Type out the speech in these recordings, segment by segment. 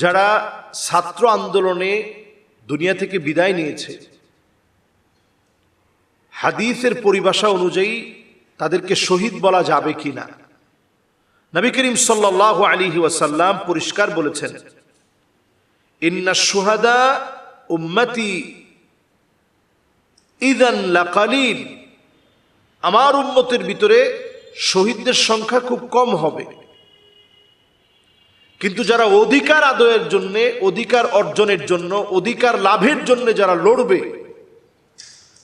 যারা ছাত্র আন্দোলনে দুনিয়া থেকে বিদায় নিয়েছে, হাদিসের পরিভাষা অনুযায়ী তাদেরকে শহীদ বলা যাবে কিনা? নবী করিম সাল্লাল্লাহু আলাইহি ওয়াসাল্লাম পরিষ্কার বলেছেন, ইন্না শুহাদা উম্মতি ইযান লাকালিল, আমার উম্মতের ভিতরে শহীদদের সংখ্যা খুব কম হবে, কিন্তু যারা অধিকার আদায়ের জন্য, অধিকার অর্জনের জন্য, অধিকার লাভের জন্য যারা লড়বে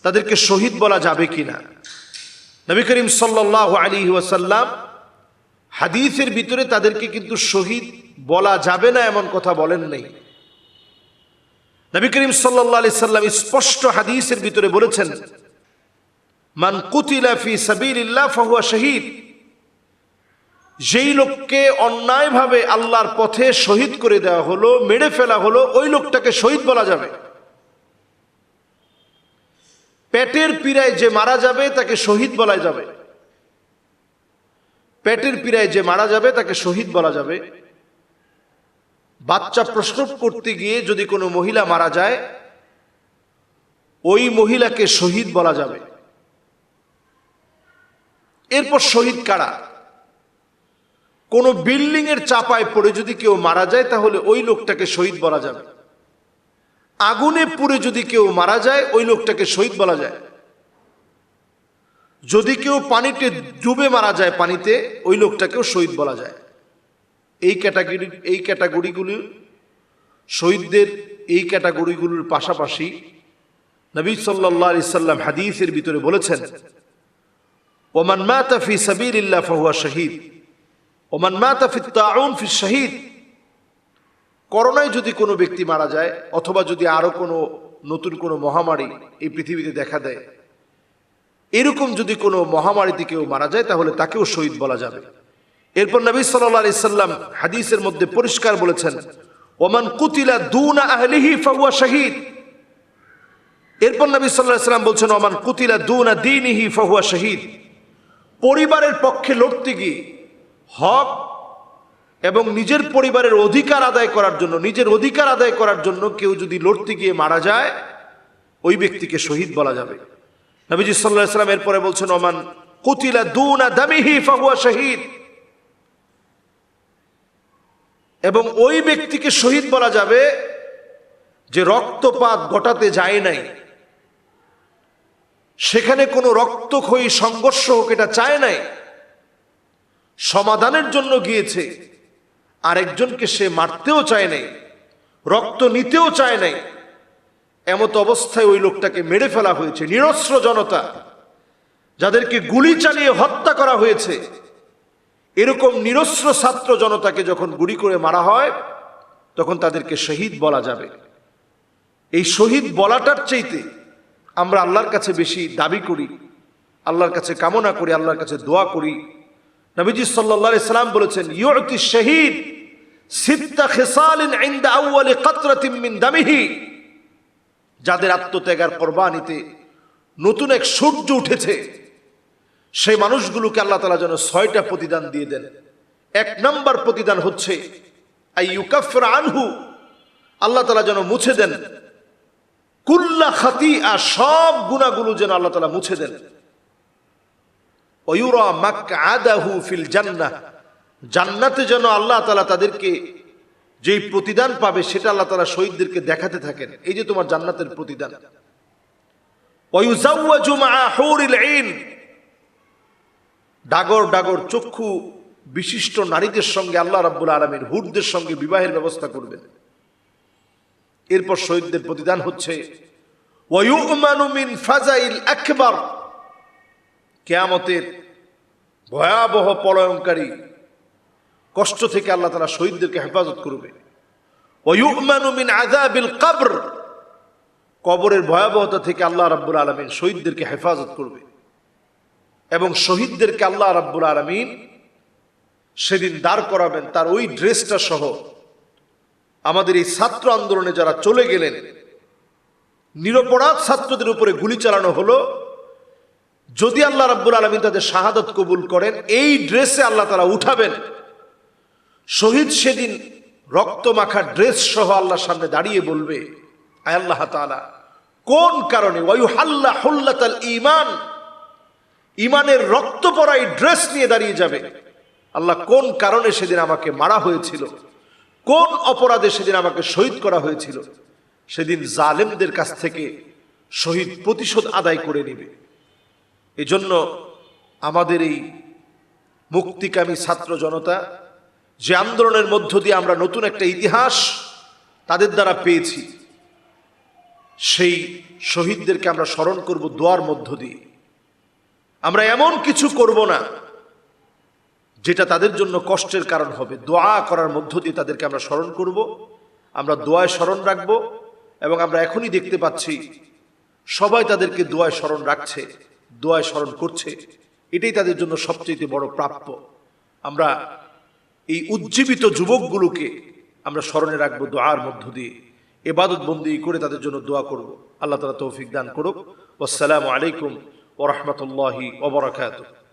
তাদেরকে শহীদ বলা যাবে কিনা? নবী করিম সাল্লাল্লাহু আলাইহি ওয়াসাল্লাম হাদিসের ভিতরে তাদেরকে কিন্তু শহীদ বলা যাবে না এমন কথা বলেন নাই। নবী করিম সাল্লাল্লাহু আলাইহি সাল্লাম স্পষ্ট হাদিসের ভিতরে বলেছেন, মান কুতিলা ফি সাবিলিল্লাহ ফাহুয়া শহীদ, যেই লোককে অন্যায়ভাবে আল্লাহর পথে শহীদ করে দেওয়া হলো, মেরে ফেলা হলো, ওই লোকটাকে শহীদ বলা যাবে। পেটের পীড়ায় যে মারা যাবে তাকে শহীদ বলা যাবে, পেটের পীড়ায় যে মারা যাবে তাকে শহীদ বলা যাবে। বাচ্চা প্রসব করতে গিয়ে যদি কোনো মহিলা মারা যায়, ওই মহিলাকে শহীদ বলা যাবে। এরপর শহীদ কারা? কোন বিল্ডিং এর চাপায় পড়ে যদি কেউ মারা যায় তাহলে ওই লোকটাকে শহীদ বলা যাবে। আগুনে পুড়ে যদি কেউ মারা যায় ওই লোকটাকে শহীদ বলা যায়। যদি কেউ পানিতে ডুবে মারা যায়, পানিতে, ওই লোকটাকেও শহীদ বলা যায়। এই ক্যাটাগরিগুলি শহীদদের, এই ক্যাটাগরিগুলোর পাশাপাশি নবী সাল্লাল্লাহু আলাইহি সাল্লাম হাদিসের ভিতরে বলেছেন, ওমান মাতা ফি সাবিলিল্লাহ ফাহুয়া শহীদ, ওমান মাতা ফি তাউন ফি শহীদ। করোনায় যদি কোনো ব্যক্তি মারা যায়, অথবা যদি আরো কোনো নতুন কোনো মহামারী এই পৃথিবীতে দেখা দেয়, এরকম যদি কোনো মহামারীতে কেউ মারা যায় তাহলে তাকেও শহীদ বলা যাবে। এরপর নবী সাল্লাল্লাহু আলাইহি সাল্লাম হাদিসের মধ্যে পরিষ্কার বলেছেন, ওমান কুতিলা দুনা আহলিহি ফাহুয়া শহীদ। এরপর নবী সাল্লাল্লাহু আলাইহি সাল্লাম বলছেন, ওমান কুতিলা দুনা দীনিহি ফাহুয়া শহীদ। পরিবারের পক্ষে লড়তে গিয়ে, হক এবং নিজের পরিবারের অধিকার আদায় করার জন্য, নিজের অধিকার আদায় করার জন্য কেউ যদি লড়তে গিয়ে মারা যায়, ওই ব্যক্তিকে শহীদ বলা যাবে। নবীজি সাল্লাল্লাহু আলাইহি সাল্লাম এরপরে বলছেন, ওমান কুতিলা দুনা দামিহি ফাহুয়া শহীদ। এবং ওই ব্যক্তিকে শহীদ বলা যাবে যে রক্তপাত ঘটাতে যায় নাই, সেখানে কোনো রক্তক্ষয়ী সংঘর্ষ হোক এটা চায় নাই, সমাধানের জন্য গিয়েছে, আরেকজনকে সে মারতেও চায় নাই, রক্ত নিতেও চায় নাই, এমত অবস্থায় ওই লোকটাকে মেরে ফেলা হয়েছে। নিরস্ত্র জনতা, যাদেরকে গুলি চালিয়ে হত্যা করা হয়েছে, এরকম নিরস্ত্র ছাত্র জনতাকে যখন গুলি করে মারা হয় তখন তাদেরকে শহীদ বলা যাবে। এই শহীদ বলাটার চাইতে আমরা আল্লাহর কাছে বেশি দাবি করি, আল্লাহর কাছে কামনা করি, আল্লাহর কাছে দোয়া করি। নবীজি সাল্লাল্লাহু আলাইহি সাল্লাম বলেছেন, ইউতি শহীদ সিত্তা খিসালিন ইনদা আউয়ালি কাতরাতিন মিন দামিহি। যাদের আত্মত্যাগ আর কুরবানিতে নতুন এক সূর্য উঠেছে, সেই মানুষগুলোকে আল্লাহ তাআলা যেন 6টা প্রতিদান দিয়ে দেন। 1 নম্বর প্রতিদান হচ্ছে আইয়ুকাফির আনহু, আল্লাহ তাআলা যেন মুছে দেন কুল্লা খাতিআ, সব গুনাহগুলো যেন আল্লাহ তাআলা মুছে দেন। ওয়ুরা মাকআদাহু ফিল জান্নাহ, জান্নাতে যেন আল্লাহ তাআলা তাদেরকে যেই প্রতিদান পাবে সেটা আল্লাহ তাআলা শহীদদেরকে দেখাতে থাকেন, এই যে তোমার জান্নাতের প্রতিদান। ওয়ুযাওয়াজু মাআ হুরিল আইন, ডাগর ডাগর চক্ষু বিশিষ্ট নারীদের সঙ্গে আল্লাহ রাব্বুল আলামিন হুরদের সঙ্গে বিবাহের ব্যবস্থা করবেন। এরপর শহীদদের প্রতিদান হচ্ছে ওয়ায়ুমানু মিন ফাজাইল আকবার, কিয়ামতের ভয়াবহ প্রলয়ঙ্কারী কষ্ট থেকে আল্লাহ তাআলা শহীদদেরকে হেফাজত করবে। ওয়ায়ুমানু মিন আযাবিল কবর, কবরের ভয়াবহতা থেকে আল্লাহ রাব্বুল আলামিন শহীদদেরকে হেফাজত করবে। এবং শহীদদেরকে আল্লাহ রাব্বুল আলামিন সেদিন দাঁড় করাবেন তার ওই ড্রেসটা সহ। আমাদের এই ছাত্র আন্দোলনে যারা চলে গেলেন, নিরপরাধ ছাত্রদের উপরে গুলি চালানো হলো, যদি আল্লাহ রাব্বুল আলামিন তাদের শাহাদাত কবুল করেন, এই ড্রেসে আল্লাহ তাআলা উঠাবেন। শহীদ সেদিন রক্ত মাখা ড্রেস সহ আল্লাহর সামনে দাঁড়িয়ে বলবে, আয় আল্লাহ তাআলা, কোন কারণে ওয়ায়ুহাল্লা হুল্লাতাল ঈমান, ঈমানের রক্ত পরা এই ড্রেস নিয়ে দাঁড়িয়ে যাবে, আল্লাহ কোন কারণে সেদিন আমাকে মারা হয়েছিল, কোন অপরাধে সেদিন আমাকে শহীদ করা হয়েছিল, সেদিন জালেমদের কাছ থেকে শহীদ প্রতিশোধ আদায় করে নেবে। এজন্য আমাদের এই মুক্তিকামী ছাত্র জনতা যে আন্দোলনের মধ্য দিয়ে আমরা নতুন একটা ইতিহাস তাদের দ্বারা পেয়েছি, সেই শহীদদেরকে আমরা স্মরণ করব দোয়ার মধ্য দিয়ে। আমরা এমন কিছু করব না যেটা তাদের জন্য কষ্টের কারণ হবে। দোয়া করার মধ্য দিয়ে তাদেরকে আমরা স্মরণ করব, আমরা দোয়ায় স্মরণ রাখব। এবং আমরা এখনই দেখতে পাচ্ছি সবাই তাদেরকে দোয়ায় স্মরণ রাখছে, দোয়ায় স্মরণ করছে। এটাই তাদের জন্য সবচেয়ে বড় প্রাপ্য। আমরা এই উজ্জীবিত যুবকগুলোকে আমরা স্মরণে রাখবো দোয়ার মধ্য দিয়ে, ইবাদত বন্দি করে তাদের জন্য দোয়া করব। আল্লাহ তাআলা তৌফিক দান করুক। আসসালামু আলাইকুম ওয়া রাহমাতুল্লাহি ওয়া বারাকাতুহু।